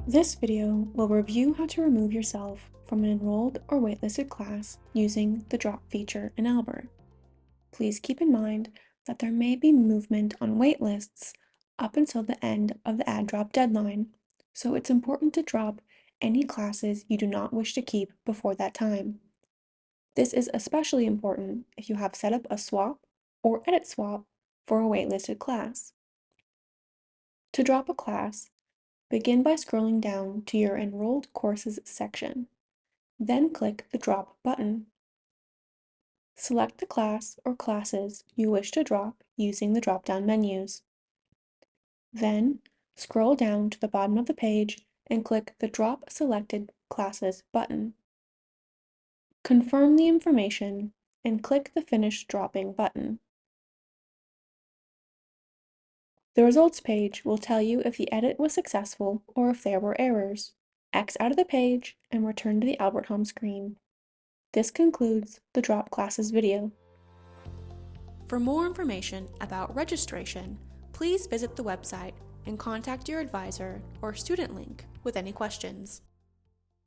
This video will review how to remove yourself from an enrolled or waitlisted class using the drop feature in Albert. Please keep in mind that there may be movement on waitlists up until the end of the add drop deadline, so it's important to drop any classes you do not wish to keep before that time. This is especially important if you have set up a swap or edit swap for a waitlisted class. To drop a class, begin by scrolling down to your Enrolled Courses section. Then click the Drop button. Select the class or classes you wish to drop using the drop-down menus. Then, scroll down to the bottom of the page and click the Drop Selected Classes button. Confirm the information and click the Finish Dropping button. The results page will tell you if the edit was successful or if there were errors. X out of the page and return to the Albert home screen. This concludes the Drop Classes video. For more information about registration, please visit the website and contact your advisor or student link with any questions.